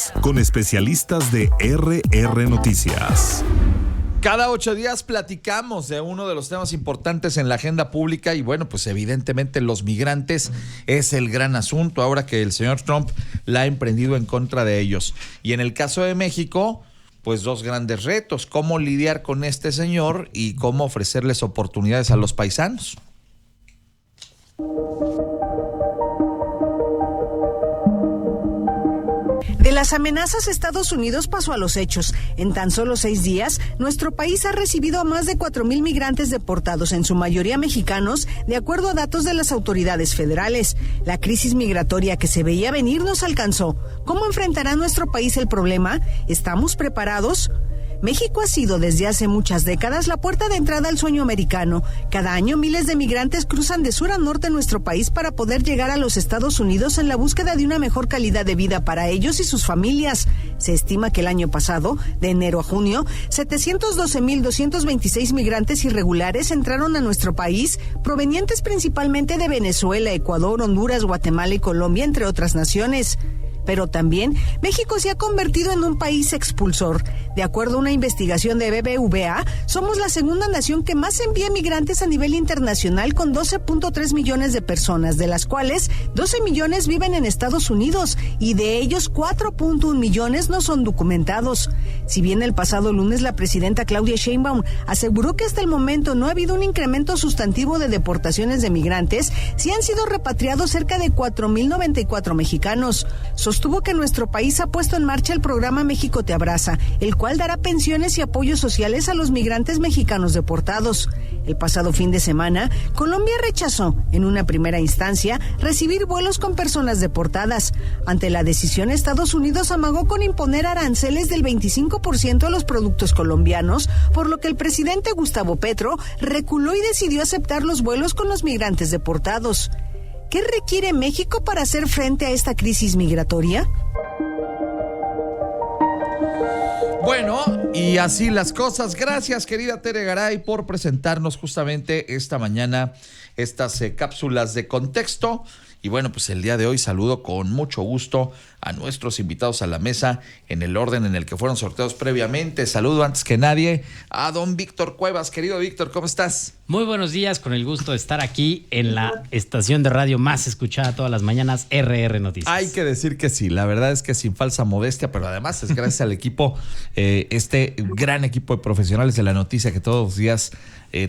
Noticias, con especialistas de RR Noticias. Cada 8 días platicamos de uno de los temas importantes en la agenda pública y bueno, pues evidentemente los migrantes es el gran asunto ahora que el señor Trump la ha emprendido en contra de ellos. Y en el caso de México, pues dos grandes retos: cómo lidiar con este señor y cómo ofrecerles oportunidades a los paisanos. De las amenazas, Estados Unidos pasó a los hechos. En tan solo 6 días, nuestro país ha recibido a más de 4,000 migrantes deportados, en su mayoría mexicanos, de acuerdo a datos de las autoridades federales. La crisis migratoria que se veía venir nos alcanzó. ¿Cómo enfrentará nuestro país el problema? ¿Estamos preparados? México ha sido desde hace muchas décadas la puerta de entrada al sueño americano. Cada año miles de migrantes cruzan de sur a norte nuestro país para poder llegar a los Estados Unidos en la búsqueda de una mejor calidad de vida para ellos y sus familias. Se estima que el año pasado, de enero a junio, 712,226 migrantes irregulares entraron a nuestro país, provenientes principalmente de Venezuela, Ecuador, Honduras, Guatemala y Colombia, entre otras naciones. Pero también México se ha convertido en un país expulsor. De acuerdo a una investigación de BBVA, somos la segunda nación que más envía migrantes a nivel internacional, con 12.3 millones de personas, de las cuales 12 millones viven en Estados Unidos y de ellos 4.1 millones no son documentados. Si bien el pasado lunes la presidenta Claudia Sheinbaum aseguró que hasta el momento no ha habido un incremento sustantivo de deportaciones de migrantes, sí han sido repatriados cerca de 4,094 mexicanos. Sostuvo que nuestro país ha puesto en marcha el programa México Te Abraza, el cual dará pensiones y apoyos sociales a los migrantes mexicanos deportados. El pasado fin de semana, Colombia rechazó, en una primera instancia, recibir vuelos con personas deportadas. Ante la decisión, Estados Unidos amagó con imponer aranceles del 25% a los productos colombianos, por lo que el presidente Gustavo Petro reculó y decidió aceptar los vuelos con los migrantes deportados. ¿Qué requiere México para hacer frente a esta crisis migratoria? Bueno, y así las cosas. Gracias, querida Tere Garay, por presentarnos justamente esta mañana estas cápsulas de contexto. Y bueno, pues el día de hoy saludo con mucho gusto a nuestros invitados a la mesa en el orden en el que fueron sorteados previamente. Saludo antes que nadie a don Víctor Cuevas. Querido Víctor, ¿cómo estás? Muy buenos días, con el gusto de estar aquí en la estación de radio más escuchada todas las mañanas, RR Noticias. Hay que decir que sí, la verdad es que sin falsa modestia, pero además es gracias al equipo, este gran equipo de profesionales de la noticia que todos los días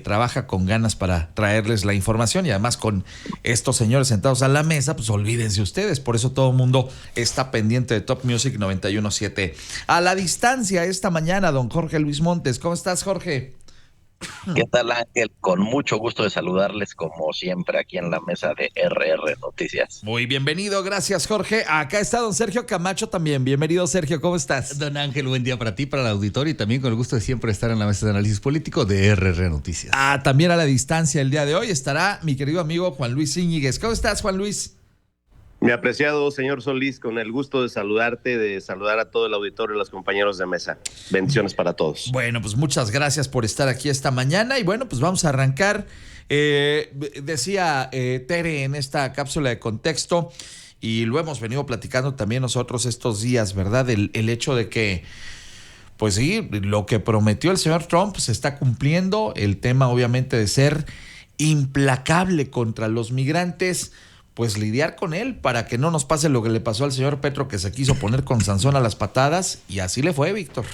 trabaja con ganas para traerles la información, y además con estos señores sentados a la mesa, pues olvídense ustedes. Por eso todo el mundo está pendiente de Top Music 91.7. A la distancia esta mañana, don Jorge Luis Montes. ¿Cómo estás, Jorge? ¿Qué tal, Ángel? Con mucho gusto de saludarles como siempre aquí en la mesa de RR Noticias. Muy bienvenido, gracias, Jorge. Acá está don Sergio Camacho también. Bienvenido, Sergio, ¿cómo estás? Don Ángel, buen día para ti, para el auditorio, y también con el gusto de siempre estar en la mesa de análisis político de RR Noticias. También a la distancia el día de hoy estará mi querido amigo Juan Luis Íñiguez. ¿Cómo estás, Juan Luis? Mi apreciado señor Solís, con el gusto de saludarte, de saludar a todo el auditorio y los compañeros de mesa. Bendiciones para todos. Bueno, pues muchas gracias por estar aquí esta mañana y bueno, pues vamos a arrancar. Decía Tere en esta cápsula de contexto, y lo hemos venido platicando también nosotros estos días, ¿verdad? El hecho de que, pues sí, lo que prometió el señor Trump se está cumpliendo. El tema obviamente de ser implacable contra los migrantes, pues lidiar con él para que no nos pase lo que le pasó al señor Petro, que se quiso poner con Sansón a las patadas, y así le fue, Víctor.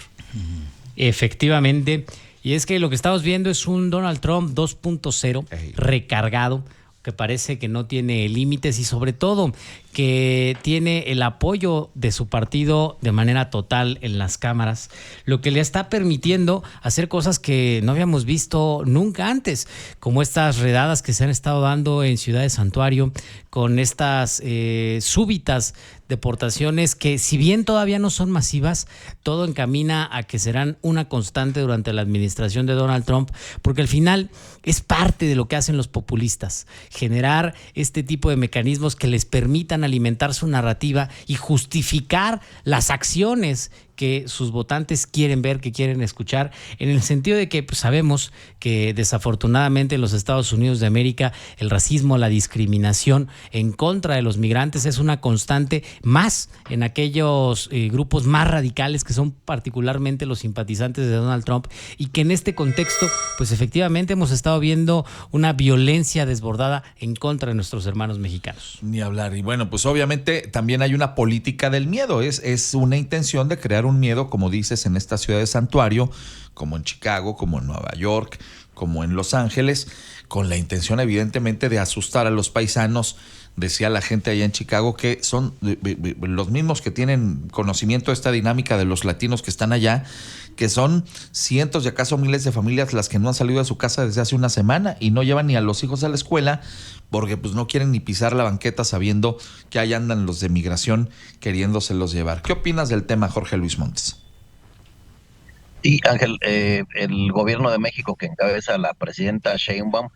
Efectivamente, y es que lo que estamos viendo es un Donald Trump 2.0 recargado, que parece que no tiene límites y sobre todo que tiene el apoyo de su partido de manera total en las cámaras, lo que le está permitiendo hacer cosas que no habíamos visto nunca antes, como estas redadas que se han estado dando en Ciudad de Santuario, con estas súbitas deportaciones que, si bien todavía no son masivas, todo encamina a que serán una constante durante la administración de Donald Trump, porque al final es parte de lo que hacen los populistas, generar este tipo de mecanismos que les permitan alimentar su narrativa y justificar las acciones que sus votantes quieren ver, que quieren escuchar, en el sentido de que pues, sabemos que desafortunadamente en los Estados Unidos de América el racismo, la discriminación en contra de los migrantes es una constante, más en aquellos grupos más radicales que son particularmente los simpatizantes de Donald Trump, y que en este contexto pues efectivamente hemos estado viendo una violencia desbordada en contra de nuestros hermanos mexicanos. Ni hablar. Y bueno, pues obviamente también hay una política del miedo. Es una intención de crear un miedo, como dices, en esta ciudad de santuario, como en Chicago, como en Nueva York, como en Los Ángeles, con la intención evidentemente de asustar a los paisanos. Decía la gente allá en Chicago que son los mismos que tienen conocimiento de esta dinámica de los latinos que están allá, que son cientos y acaso miles de familias las que no han salido de su casa desde hace una semana y no llevan ni a los hijos a la escuela porque pues no quieren ni pisar la banqueta sabiendo que ahí andan los de migración queriéndoselos llevar. ¿Qué opinas del tema, Jorge Luis Montes? Sí, Ángel, el gobierno de México que encabeza la presidenta Sheinbaum,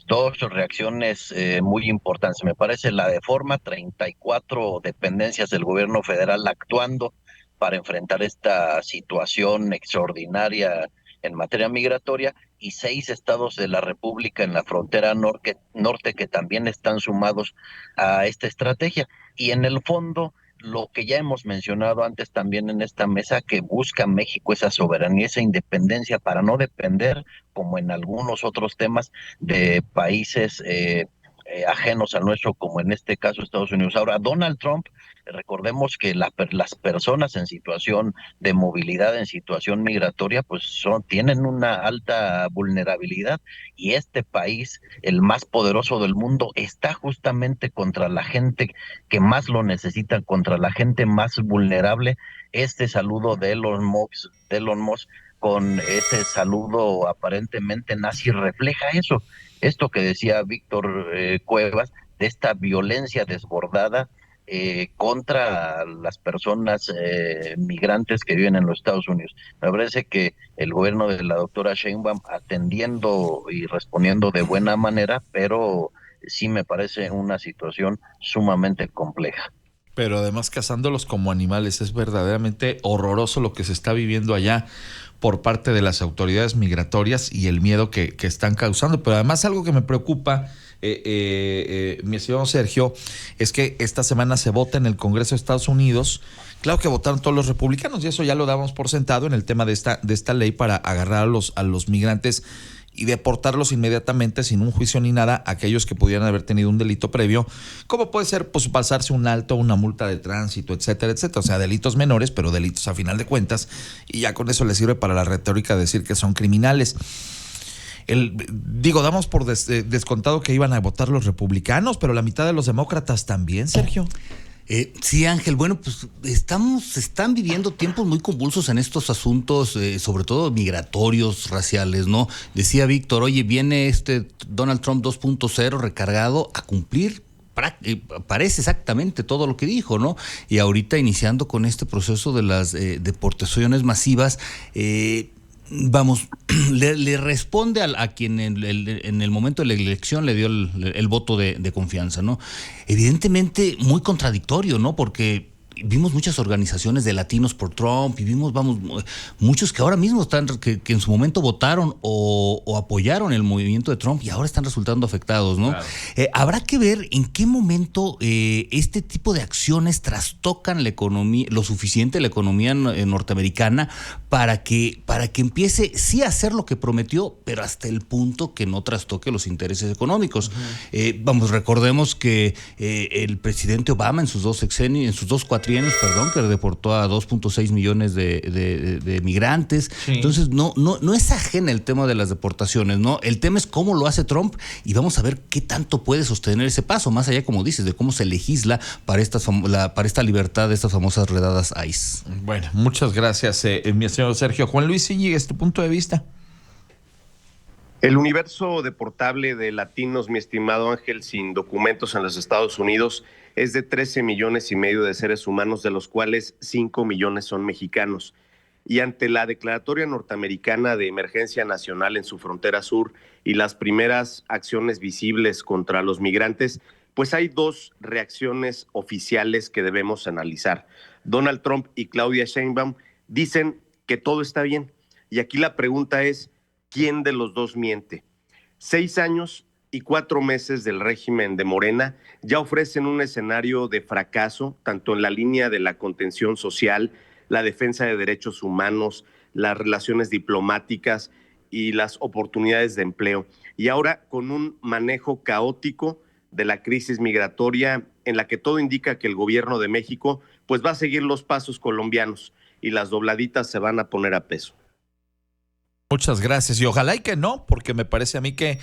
dos reacciones muy importantes. Me parece la de forma, 34 dependencias del gobierno federal actuando para enfrentar esta situación extraordinaria en materia migratoria, y 6 estados de la República en la frontera norte que también están sumados a esta estrategia. Y en el fondo, lo que ya hemos mencionado antes también en esta mesa, que busca México esa soberanía, esa independencia para no depender, como en algunos otros temas, de países ajenos al nuestro, como en este caso Estados Unidos. Ahora, Donald Trump, recordemos que las personas en situación de movilidad, en situación migratoria, pues tienen una alta vulnerabilidad, y este país, el más poderoso del mundo, está justamente contra la gente que más lo necesita, contra la gente más vulnerable. Este saludo de Elon Musk con ese saludo aparentemente nazi refleja eso. Esto que decía Víctor Cuevas, de esta violencia desbordada contra las personas migrantes que viven en los Estados Unidos. Me parece que el gobierno de la doctora Sheinbaum atendiendo y respondiendo de buena manera, pero sí me parece una situación sumamente compleja. Pero además cazándolos como animales. Es verdaderamente horroroso lo que se está viviendo allá por parte de las autoridades migratorias y el miedo que están causando. Pero además algo que me preocupa, mi estimado Sergio, es que esta semana se vota en el Congreso de Estados Unidos. Claro que votaron todos los republicanos y eso ya lo damos por sentado en el tema de esta ley para agarrar a los migrantes y deportarlos inmediatamente sin un juicio ni nada a aquellos que pudieran haber tenido un delito previo, como puede ser pues pasarse un alto, una multa de tránsito, etcétera, etcétera. O sea, delitos menores, pero delitos a final de cuentas, y ya con eso les sirve para la retórica de decir que son criminales. Damos por descontado que iban a votar los republicanos, pero la mitad de los demócratas también, Sergio. Sí, Ángel, bueno, pues están viviendo tiempos muy convulsos en estos asuntos, sobre todo migratorios, raciales, ¿no? Decía Víctor, oye, viene Donald Trump 2.0 recargado a cumplir, parece exactamente todo lo que dijo, ¿no? Y ahorita iniciando con este proceso de las deportaciones masivas, le responde a quien en el momento de la elección le dio el voto de confianza, ¿no? Evidentemente muy contradictorio, ¿no? Porque vimos muchas organizaciones de latinos por Trump y vimos, muchos que ahora mismo que en su momento votaron o apoyaron el movimiento de Trump y ahora están resultando afectados, ¿no? Claro. Habrá que ver en qué momento este tipo de acciones trastocan la economía, lo suficiente la economía norteamericana para que empiece sí a hacer lo que prometió, pero hasta el punto que no trastoque los intereses económicos. Uh-huh. Recordemos que el presidente Obama en sus dos cuatrienios, que deportó a 2.6 millones de migrantes. Sí. Entonces, no es ajena el tema de las deportaciones, ¿no? El tema es cómo lo hace Trump y vamos a ver qué tanto puede sostener ese paso, más allá, como dices, de cómo se legisla para esta libertad de estas famosas redadas ICE. Bueno, muchas gracias, mi señor Sergio. Juan Luis Íñiguez, tu punto de vista. El universo deportable de latinos, mi estimado Ángel, sin documentos en los Estados Unidos es de 13 millones y medio de seres humanos, de los cuales 5 millones son mexicanos. Y ante la declaratoria norteamericana de emergencia nacional en su frontera sur y las primeras acciones visibles contra los migrantes, pues hay dos reacciones oficiales que debemos analizar. Donald Trump y Claudia Sheinbaum dicen que todo está bien. Y aquí la pregunta es, ¿quién de los dos miente? 6 años y 4 meses del régimen de Morena ya ofrecen un escenario de fracaso, tanto en la línea de la contención social, la defensa de derechos humanos, las relaciones diplomáticas y las oportunidades de empleo. Y ahora con un manejo caótico de la crisis migratoria, en la que todo indica que el gobierno de México pues va a seguir los pasos colombianos y las dobladitas se van a poner a peso. Muchas gracias, y ojalá y que no, porque me parece a mí que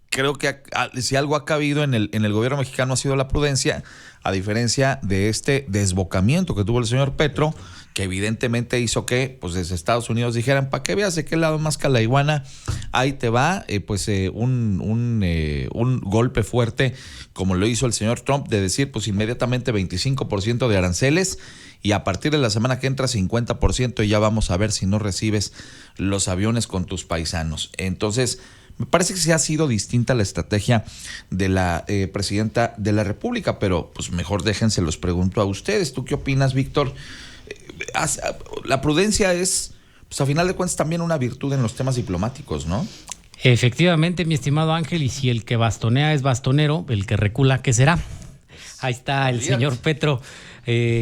creo que si algo ha cabido en el gobierno mexicano ha sido la prudencia, a diferencia de este desbocamiento que tuvo el señor Petro, que evidentemente hizo que pues desde Estados Unidos dijeran, para que veas de qué lado más calaiguana, ahí te va un golpe fuerte, como lo hizo el señor Trump, de decir pues inmediatamente 25% de aranceles, y a partir de la semana que entra 50%, y ya vamos a ver si no recibes los aviones con tus paisanos. Entonces, me parece que sí ha sido distinta la estrategia de la presidenta de la República, pero pues mejor déjense, los pregunto a ustedes. ¿Tú qué opinas, Víctor? La prudencia es, pues a final de cuentas, también una virtud en los temas diplomáticos, ¿no? Efectivamente, mi estimado Ángel, y si el que bastonea es bastonero, el que recula, ¿qué será? Ahí está el señor Petro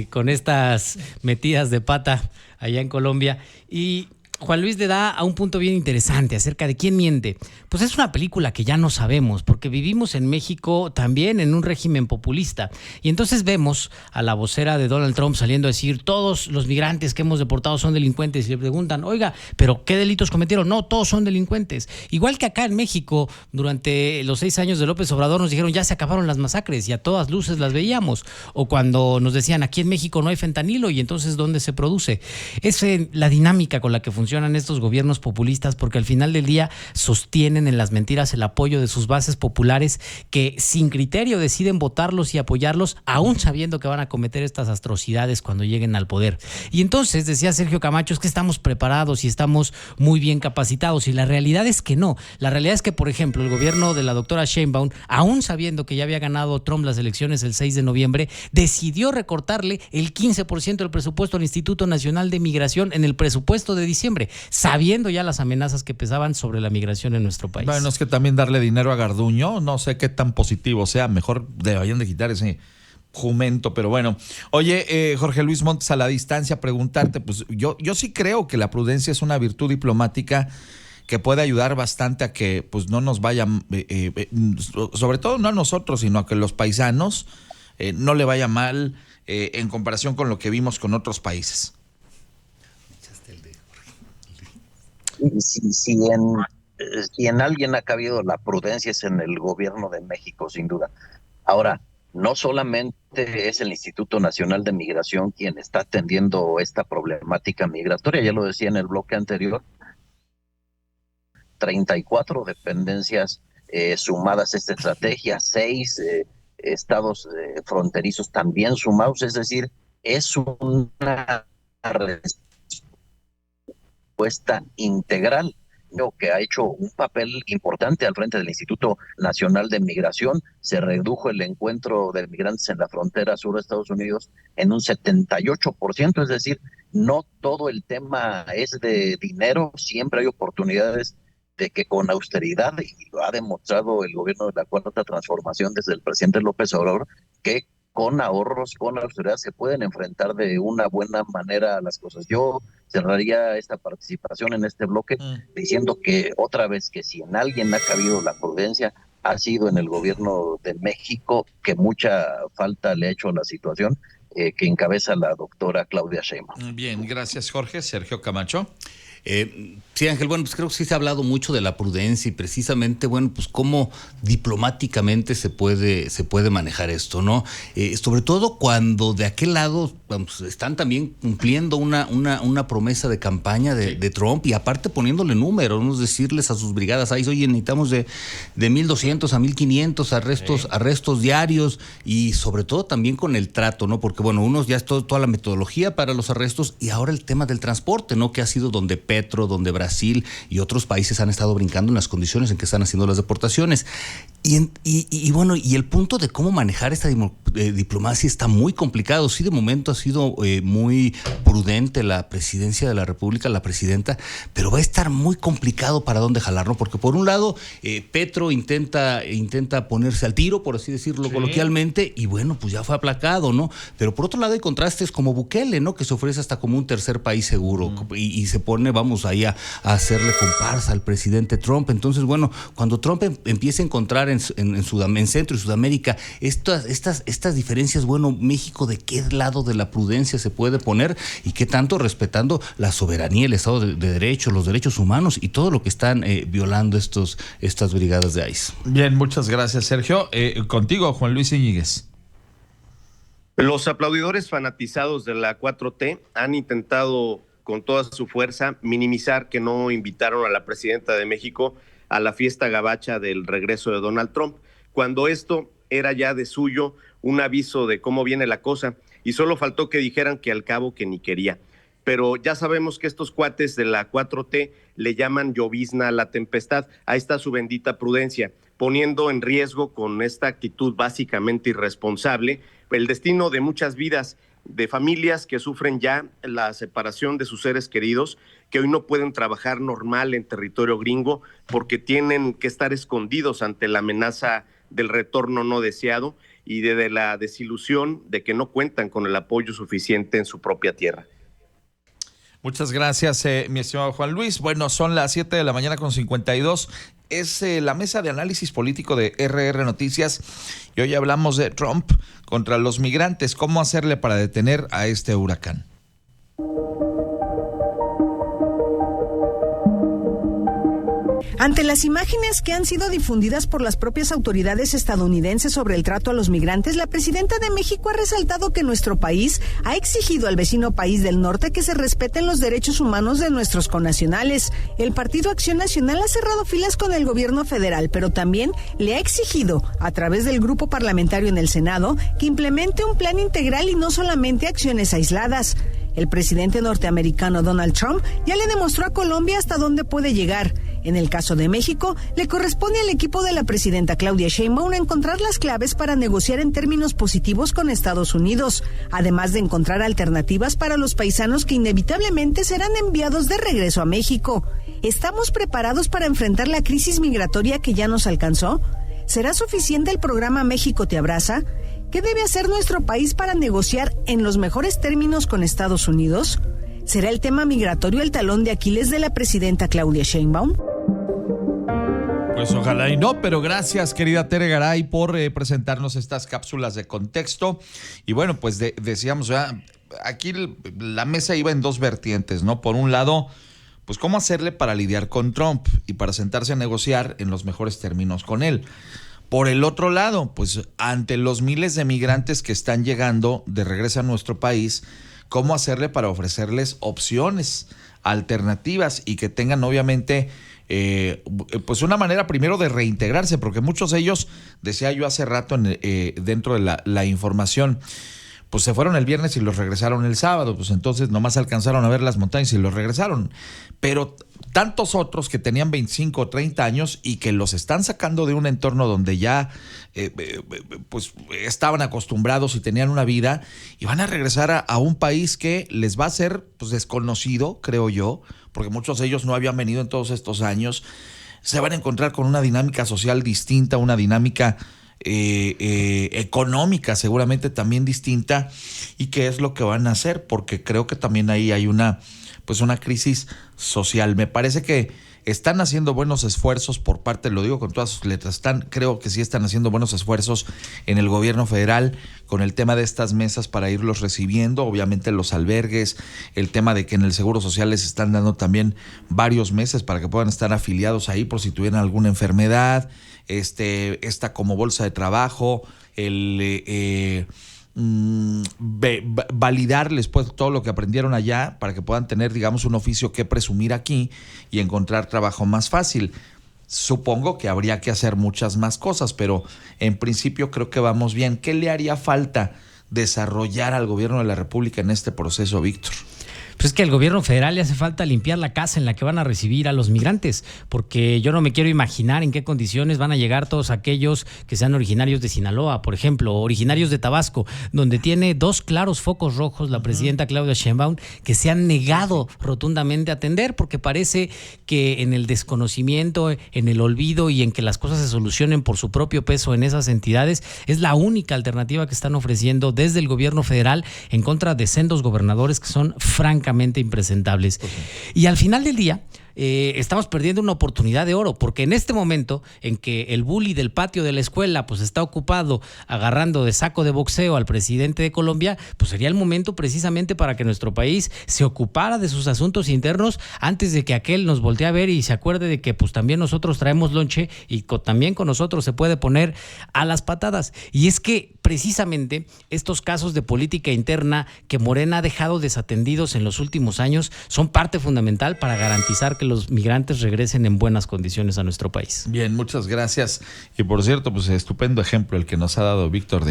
con estas metidas de pata allá en Colombia. Y Juan Luis le da a un punto bien interesante acerca de quién miente. Pues es una película que ya no sabemos, porque vivimos en México también en un régimen populista. Y entonces vemos a la vocera de Donald Trump saliendo a decir, todos los migrantes que hemos deportado son delincuentes. Y le preguntan, oiga, ¿pero qué delitos cometieron? No, todos son delincuentes. Igual que acá en México, durante los 6 años de López Obrador nos dijeron, ya se acabaron las masacres, y a todas luces las veíamos. O cuando nos decían, aquí en México no hay fentanilo, y entonces ¿dónde se produce? Es la dinámica con la que funcionan estos gobiernos populistas, porque al final del día sostienen en las mentiras el apoyo de sus bases populares, que sin criterio deciden votarlos y apoyarlos, aún sabiendo que van a cometer estas atrocidades cuando lleguen al poder. Y entonces, decía Sergio Camacho, es que estamos preparados y estamos muy bien capacitados, y la realidad es que no. La realidad es que, por ejemplo, el gobierno de la doctora Sheinbaum, aún sabiendo que ya había ganado Trump las elecciones el 6 de noviembre, decidió recortarle el 15% del presupuesto al Instituto Nacional de Migración en el presupuesto de diciembre, sabiendo ya las amenazas que pesaban sobre la migración en nuestro país. Bueno, es que también darle dinero a Garduño, no sé qué tan positivo sea, mejor deberían de quitar ese jumento, pero bueno. Oye, Jorge Luis Montes, a la distancia, preguntarte, pues yo sí creo que la prudencia es una virtud diplomática que puede ayudar bastante a que pues no nos vayan, sobre todo no a nosotros, sino a que los paisanos no le vaya mal en comparación con lo que vimos con otros países. Si en alguien ha cabido la prudencia es en el gobierno de México, sin duda. Ahora, no solamente es el Instituto Nacional de Migración quien está atendiendo esta problemática migratoria, ya lo decía en el bloque anterior, 34 dependencias sumadas a esta estrategia, 6 estados fronterizos también sumados, es decir, es una respuesta integral, que ha hecho un papel importante al frente del Instituto Nacional de Migración. Se redujo el encuentro de migrantes en la frontera sur de Estados Unidos en un 78%, es decir, no todo el tema es de dinero, siempre hay oportunidades de que con austeridad, y lo ha demostrado el gobierno de la Cuarta Transformación desde el presidente López Obrador, que con ahorros, con austeridad se pueden enfrentar de una buena manera las cosas. Yo cerraría esta participación en este bloque diciendo que otra vez que si en alguien ha cabido la prudencia ha sido en el gobierno de México, que mucha falta le ha hecho a la situación que encabeza la doctora Claudia Sheinbaum. Bien, gracias Jorge. Sergio Camacho. Sí, Ángel, bueno, pues creo que sí se ha hablado mucho de la prudencia y precisamente, bueno, pues cómo diplomáticamente se puede manejar esto, ¿no? Sobre todo cuando de aquel lado vamos, están también cumpliendo una promesa de campaña de Trump, y aparte poniéndole números, ¿no? Decirles a sus brigadas, ahí, oye, necesitamos de 1,200 a 1,500 arrestos diarios, y sobre todo también con el trato, ¿no? Porque bueno, uno ya es toda la metodología para los arrestos y ahora el tema del transporte, ¿no? Que ha sido donde Petro, donde Brasil y otros países han estado brincando en las condiciones en que están haciendo las deportaciones. Y bueno, y el punto de cómo manejar esta diplomacia está muy complicado. Sí, de momento ha sido muy prudente la presidencia de la República, la presidenta, pero va a estar muy complicado para dónde jalar, ¿no? Porque por un lado, Petro intenta ponerse al tiro, por así decirlo coloquialmente, y bueno, pues ya fue aplacado, ¿no? Pero por otro lado hay contrastes como Bukele, ¿no? Que se ofrece hasta como un tercer país seguro y se pone, vamos, ahí a hacerle comparsa al presidente Trump. Entonces, bueno, cuando Trump empiece a encontrar en Centro y Sudamérica estas diferencias, bueno, México de qué lado de la prudencia se puede poner y qué tanto respetando la soberanía, el Estado de Derecho, los derechos humanos y todo lo que están violando estas brigadas de ICE. Bien, muchas gracias, Sergio. Contigo, Juan Luis Íñiguez. Los aplaudidores fanatizados de la 4T han intentado con toda su fuerza minimizar que no invitaron a la presidenta de México a la fiesta gabacha del regreso de Donald Trump, cuando esto era ya de suyo un aviso de cómo viene la cosa, y solo faltó que dijeran que al cabo que ni quería. Pero ya sabemos que estos cuates de la 4T le llaman llovizna a la tempestad. Ahí está su bendita prudencia, poniendo en riesgo con esta actitud básicamente irresponsable el destino de muchas vidas, de familias que sufren ya la separación de sus seres queridos, que hoy no pueden trabajar normal en territorio gringo porque tienen que estar escondidos ante la amenaza del retorno no deseado y de la desilusión de que no cuentan con el apoyo suficiente en su propia tierra. Muchas gracias, mi estimado Juan Luis. Bueno, son las 7 de la mañana con 52. Es la mesa de análisis político de RR Noticias y hoy hablamos de Trump contra los migrantes. ¿Cómo hacerle para detener a este huracán? Ante las imágenes que han sido difundidas por las propias autoridades estadounidenses sobre el trato a los migrantes, la presidenta de México ha resaltado que nuestro país ha exigido al vecino país del norte que se respeten los derechos humanos de nuestros connacionales. El Partido Acción Nacional ha cerrado filas con el gobierno federal, pero también le ha exigido, a través del grupo parlamentario en el Senado, que implemente un plan integral y no solamente acciones aisladas. El presidente norteamericano Donald Trump ya le demostró a Colombia hasta dónde puede llegar. En el caso de México, le corresponde al equipo de la presidenta Claudia Sheinbaum encontrar las claves para negociar en términos positivos con Estados Unidos, además de encontrar alternativas para los paisanos que inevitablemente serán enviados de regreso a México. ¿Estamos preparados para enfrentar la crisis migratoria que ya nos alcanzó? ¿Será suficiente el programa México te abraza? ¿Qué debe hacer nuestro país para negociar en los mejores términos con Estados Unidos? ¿Será el tema migratorio el talón de Aquiles de la presidenta Claudia Sheinbaum? Pues ojalá y no, pero gracias, querida Tere Garay, por presentarnos estas cápsulas de contexto. Y bueno, pues decíamos ya, aquí la mesa iba en dos vertientes, ¿no? Por un lado, pues cómo hacerle para lidiar con Trump y para sentarse a negociar en los mejores términos con él. Por el otro lado, pues ante los miles de migrantes que están llegando de regreso a nuestro país, cómo hacerle para ofrecerles opciones, alternativas y que tengan obviamente pues una manera primero de reintegrarse, porque muchos de ellos, decía yo hace rato dentro de la información, pues se fueron el viernes y los regresaron el sábado, pues entonces nomás alcanzaron a ver las montañas y los regresaron. Pero tantos otros que tenían 25 o 30 años y que los están sacando de un entorno donde ya pues estaban acostumbrados y tenían una vida y van a regresar a un país que les va a ser pues desconocido, creo yo, porque muchos de ellos no habían venido en todos estos años. Se van a encontrar con una dinámica social distinta, una dinámica económica seguramente también distinta. ¿Y qué es lo que van a hacer? Porque creo que también ahí hay una crisis social. Me parece que están haciendo buenos esfuerzos por parte, lo digo con todas sus letras, creo que sí están haciendo buenos esfuerzos en el gobierno federal con el tema de estas mesas para irlos recibiendo, obviamente los albergues, el tema de que en el Seguro Social les están dando también varios meses para que puedan estar afiliados ahí por si tuvieran alguna enfermedad, esta como bolsa de trabajo, validarles pues todo lo que aprendieron allá para que puedan tener, digamos, un oficio que presumir aquí y encontrar trabajo más fácil. Supongo que habría que hacer muchas más cosas, pero en principio creo que vamos bien. ¿Qué le haría falta desarrollar al gobierno de la República en este proceso, Víctor? Pues es que al gobierno federal le hace falta limpiar la casa en la que van a recibir a los migrantes, porque yo no me quiero imaginar en qué condiciones van a llegar todos aquellos que sean originarios de Sinaloa, por ejemplo, originarios de Tabasco, donde tiene 2 claros focos rojos la presidenta Claudia Sheinbaum, que se han negado rotundamente a atender, porque parece que en el desconocimiento, en el olvido y en que las cosas se solucionen por su propio peso en esas entidades, es la única alternativa que están ofreciendo desde el gobierno federal en contra de sendos gobernadores que son francamente impresentables. Y al final del día estamos perdiendo una oportunidad de oro, porque en este momento en que el bully del patio de la escuela pues está ocupado agarrando de saco de boxeo al presidente de Colombia, pues sería el momento precisamente para que nuestro país se ocupara de sus asuntos internos antes de que aquel nos voltee a ver y se acuerde de que pues también nosotros traemos lonche y también con nosotros se puede poner a las patadas. Y es que precisamente estos casos de política interna que Morena ha dejado desatendidos en los últimos años son parte fundamental para garantizar que los migrantes regresen en buenas condiciones a nuestro país. Bien, muchas gracias. Y por cierto, pues estupendo ejemplo el que nos ha dado Víctor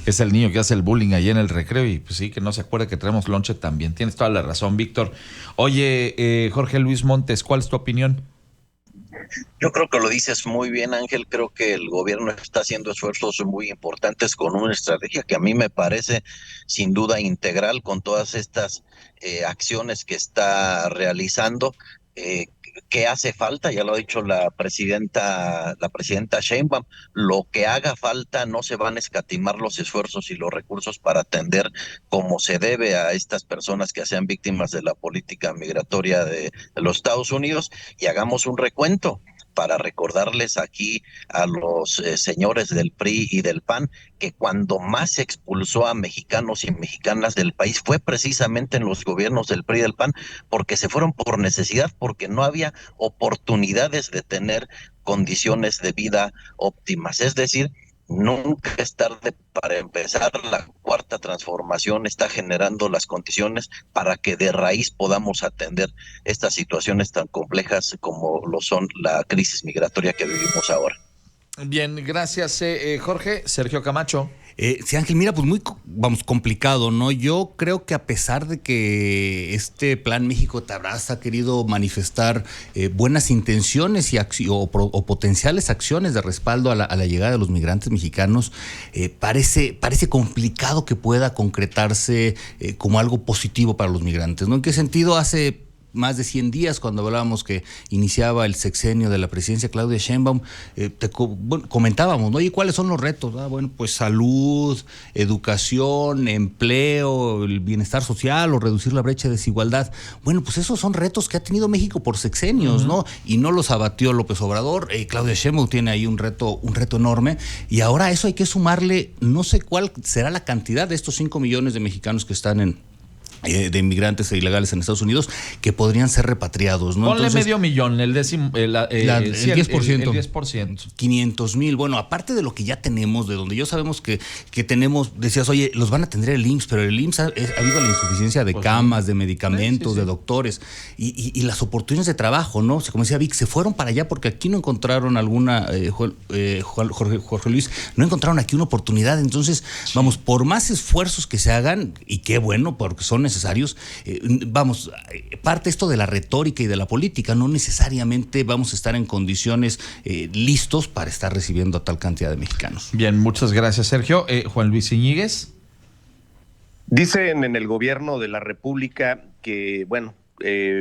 es el niño que hace el bullying ahí en el recreo y pues sí, que no se acuerda que traemos lonche también. Tienes toda la razón, Víctor. Oye, Jorge Luis Montes, ¿cuál es tu opinión? Yo creo que lo dices muy bien, Ángel. Creo que el gobierno está haciendo esfuerzos muy importantes con una estrategia que a mí me parece sin duda integral con todas estas acciones que está realizando. ¿Qué hace falta? Ya lo ha dicho la presidenta Sheinbaum. Lo que haga falta, no se van a escatimar los esfuerzos y los recursos para atender como se debe a estas personas que sean víctimas de la política migratoria de los Estados Unidos, y hagamos un recuento para recordarles aquí a los señores del PRI y del PAN que cuando más se expulsó a mexicanos y mexicanas del país fue precisamente en los gobiernos del PRI y del PAN, porque se fueron por necesidad, porque no había oportunidades de tener condiciones de vida óptimas. Es decir, nunca es tarde para empezar. La cuarta transformación está generando las condiciones para que de raíz podamos atender estas situaciones tan complejas como lo son la crisis migratoria que vivimos ahora. Bien, gracias, Jorge. Sergio Camacho. Sí, Ángel, mira, pues muy, complicado, ¿no? Yo creo que a pesar de que este Plan México Te Abraza ha querido manifestar buenas intenciones o potenciales acciones de respaldo a la llegada de los migrantes mexicanos, parece complicado que pueda concretarse como algo positivo para los migrantes, ¿no? ¿En qué sentido? Hace más de 100 días, cuando hablábamos que iniciaba el sexenio de la presidencia Claudia Sheinbaum, comentábamos, ¿no? ¿Y cuáles son los retos? Bueno, pues salud, educación, empleo, el bienestar social o reducir la brecha de desigualdad. Bueno, pues esos son retos que ha tenido México por sexenios, ¿no? Y no los abatió López Obrador. Claudia Sheinbaum tiene ahí un reto enorme, y ahora a eso hay que sumarle, no sé cuál será la cantidad de estos 5 millones de mexicanos que están de inmigrantes e ilegales en Estados Unidos que podrían ser repatriados, ¿no? Ponle Entonces, medio millón, el 10%. el 10%. El 10%. 500,000. Bueno, aparte de lo que ya tenemos, de donde yo sabemos que tenemos, decías, oye, los van a atender el IMSS, pero el IMSS ha habido la insuficiencia de camas, de medicamentos, de doctores y las oportunidades de trabajo, ¿no? Como decía Vic, se fueron para allá porque aquí no encontraron alguna, Jorge Luis, no encontraron aquí una oportunidad. Entonces, vamos, por más esfuerzos que se hagan, y qué bueno, porque son necesarios, parte esto de la retórica y de la política, no necesariamente vamos a estar en condiciones listos para estar recibiendo a tal cantidad de mexicanos. Bien, muchas gracias, Sergio. Juan Luis Iñiguez. Dicen en el gobierno de la República que,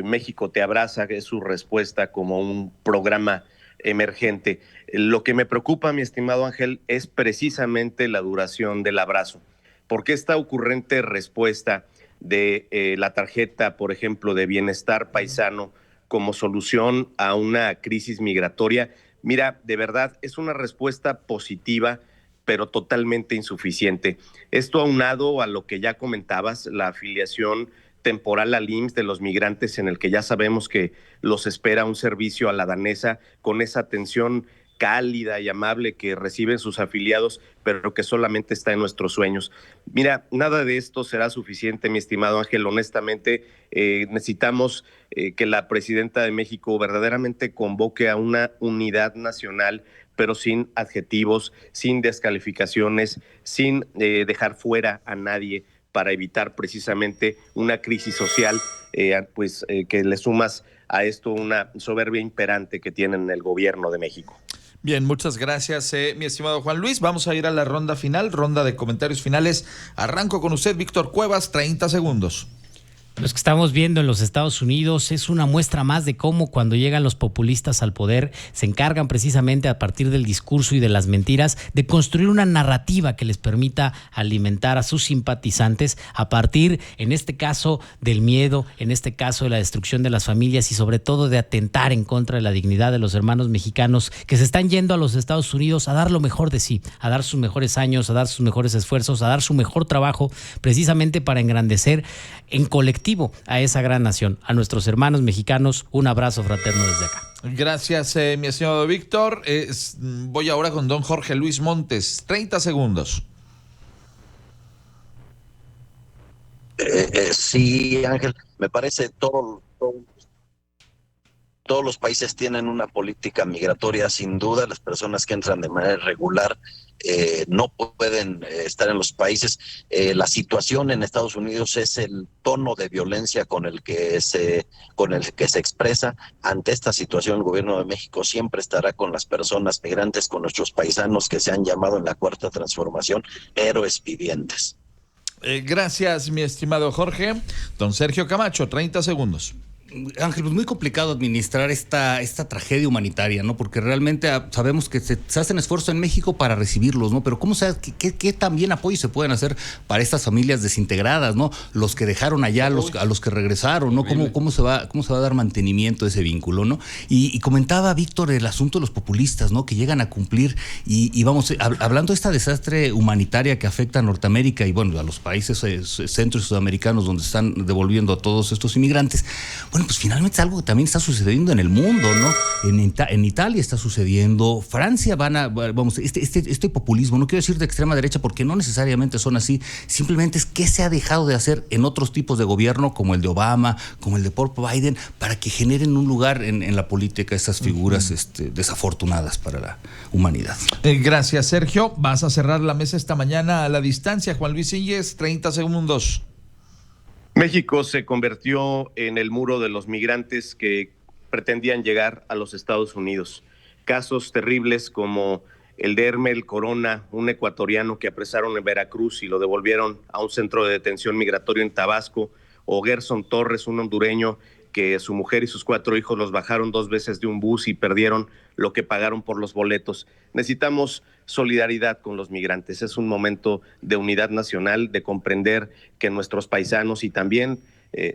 México Te Abraza, que es su respuesta como un programa emergente. Lo que me preocupa, mi estimado Ángel, es precisamente la duración del abrazo, porque esta ocurrente respuesta de la tarjeta, por ejemplo, de bienestar paisano como solución a una crisis migratoria, mira, de verdad es una respuesta positiva, pero totalmente insuficiente. Esto aunado a lo que ya comentabas, la afiliación temporal al IMSS de los migrantes, en el que ya sabemos que los espera un servicio a la danesa con esa atención cálida y amable que reciben sus afiliados, pero que solamente está en nuestros sueños. Mira, nada de esto será suficiente, mi estimado Ángel. Honestamente, necesitamos que la presidenta de México verdaderamente convoque a una unidad nacional, pero sin adjetivos, sin descalificaciones, sin dejar fuera a nadie, para evitar precisamente una crisis social, que le sumas a esto una soberbia imperante que tienen en el gobierno de México. Bien, muchas gracias, mi estimado Juan Luis. Vamos a ir a la ronda final, ronda de comentarios finales. Arranco con usted, Víctor Cuevas, 30 segundos. Los que estamos viendo en los Estados Unidos es una muestra más de cómo cuando llegan los populistas al poder se encargan precisamente a partir del discurso y de las mentiras de construir una narrativa que les permita alimentar a sus simpatizantes a partir, en este caso, del miedo, en este caso de la destrucción de las familias y sobre todo de atentar en contra de la dignidad de los hermanos mexicanos que se están yendo a los Estados Unidos a dar lo mejor de sí, a dar sus mejores años, a dar sus mejores esfuerzos, a dar su mejor trabajo precisamente para engrandecer en colectivo a esa gran nación, a nuestros hermanos mexicanos. Un abrazo fraterno desde acá. Gracias, mi estimado Víctor. Voy ahora con don Jorge Luis Montes, 30 segundos. Sí, Ángel, me parece todos los países tienen una política migratoria, sin duda. Las personas que entran de manera irregular no pueden estar en los países. La situación en Estados Unidos es el tono de violencia con el que se expresa. Ante esta situación, el gobierno de México siempre estará con las personas migrantes, con nuestros paisanos que se han llamado en la Cuarta Transformación héroes vivientes. Gracias, mi estimado Jorge. Don Sergio Camacho, 30 segundos. Ángel, pues muy complicado administrar esta tragedia humanitaria, ¿no? Porque realmente sabemos que se hacen esfuerzos en México para recibirlos, ¿no? Pero ¿qué también apoyo se pueden hacer para estas familias desintegradas, ¿no? Los que dejaron allá, a los que regresaron, ¿no? ¿Cómo se va a dar mantenimiento a ese vínculo, ¿no? Y comentaba Víctor el asunto de los populistas, ¿no? Que llegan a cumplir y vamos, hablando de esta desastre humanitaria que afecta a Norteamérica y bueno, a los países centro y sudamericanos donde están devolviendo a todos estos inmigrantes. Bueno, pues finalmente es algo que también está sucediendo en el mundo, ¿no? En Italia está sucediendo, Francia este populismo, no quiero decir de extrema derecha porque no necesariamente son así, simplemente es que se ha dejado de hacer en otros tipos de gobierno, como el de Obama, como el de Paul Biden, para que generen un lugar en la política esas figuras desafortunadas para la humanidad. Gracias, Sergio. Vas a cerrar la mesa esta mañana a la distancia. Juan Luis Íñiguez, 30 segundos. México se convirtió en el muro de los migrantes que pretendían llegar a los Estados Unidos. Casos terribles como el de Hermel Corona, un ecuatoriano que apresaron en Veracruz y lo devolvieron a un centro de detención migratorio en Tabasco, o Gerson Torres, un hondureño que su mujer y sus 4 hijos los bajaron 2 veces de un bus y perdieron lo que pagaron por los boletos. Necesitamos solidaridad con los migrantes. Es un momento de unidad nacional, de comprender que nuestros paisanos y también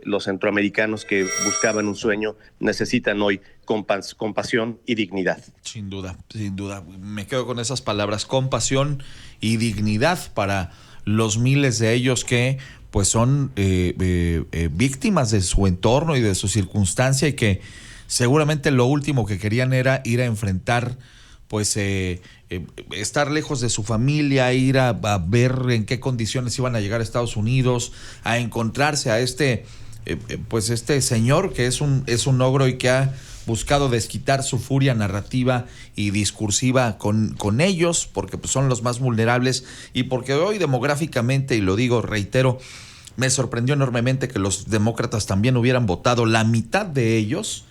los centroamericanos que buscaban un sueño necesitan hoy compasión y dignidad. Sin duda, sin duda. Me quedo con esas palabras, compasión y dignidad para los miles de ellos que pues son víctimas de su entorno y de su circunstancia y que seguramente lo último que querían era ir a enfrentar, pues estar lejos de su familia, ir a ver en qué condiciones iban a llegar a Estados Unidos, a encontrarse a este señor que es un ogro y que ha buscado desquitar su furia narrativa y discursiva con ellos, porque pues, son los más vulnerables y porque hoy demográficamente, y lo digo, reitero, me sorprendió enormemente que los demócratas también hubieran votado la mitad de ellos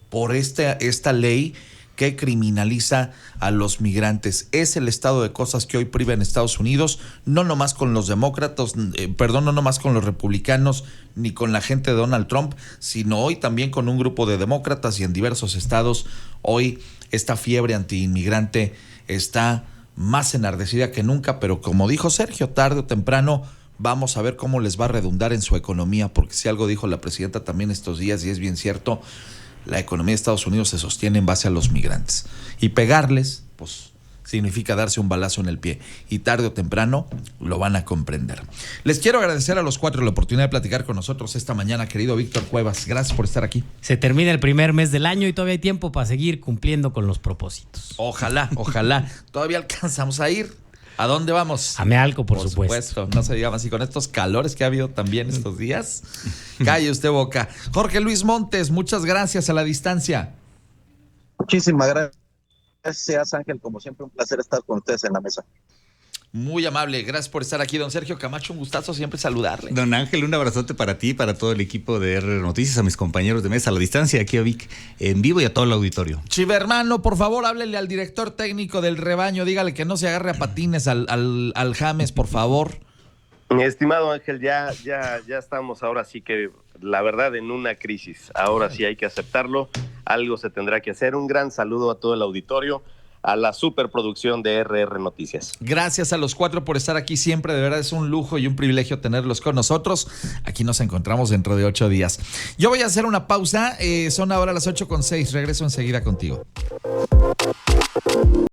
por esta ley que criminaliza a los migrantes. Es el estado de cosas que hoy priva en Estados Unidos, no nomás con los demócratas, no nomás con los republicanos ni con la gente de Donald Trump, sino hoy también con un grupo de demócratas y en diversos estados. Hoy esta fiebre antiinmigrante está más enardecida que nunca, pero como dijo Sergio, tarde o temprano vamos a ver cómo les va a redundar en su economía, porque si algo dijo la presidenta también estos días, y es bien cierto, la economía de Estados Unidos se sostiene en base a los migrantes. Y pegarles, pues significa darse un balazo en el pie. Y tarde o temprano lo van a comprender. Les quiero agradecer a los cuatro la oportunidad de platicar con nosotros esta mañana, querido Víctor Cuevas. Gracias por estar aquí. Se termina el primer mes del año y todavía hay tiempo para seguir cumpliendo con los propósitos. Ojalá. Todavía alcanzamos a ir. ¿A dónde vamos? A Mealco, por supuesto. No se diga más. Y con estos calores que ha habido también estos días, calle usted boca. Jorge Luis Montes, muchas gracias a la distancia. Muchísimas gracias, Ángel. Como siempre, un placer estar con ustedes en la mesa. Muy amable, gracias por estar aquí, don Sergio Camacho, un gustazo siempre saludarle. Don Ángel, un abrazote para ti, para todo el equipo de R Noticias, a mis compañeros de mesa a la distancia, aquí a Vic en vivo y a todo el auditorio. Chivermano, por favor, háblele al director técnico del rebaño, dígale que no se agarre a patines al James, por favor. Mi estimado Ángel, ya estamos ahora sí que, la verdad, en una crisis. Ahora sí hay que aceptarlo, algo se tendrá que hacer. Un gran saludo a todo el auditorio, a la superproducción de RR Noticias. Gracias a los cuatro por estar aquí siempre, de verdad es un lujo y un privilegio tenerlos con nosotros. Aquí nos encontramos dentro de 8 días. Yo voy a hacer una pausa, son ahora las 8:06, regreso enseguida contigo.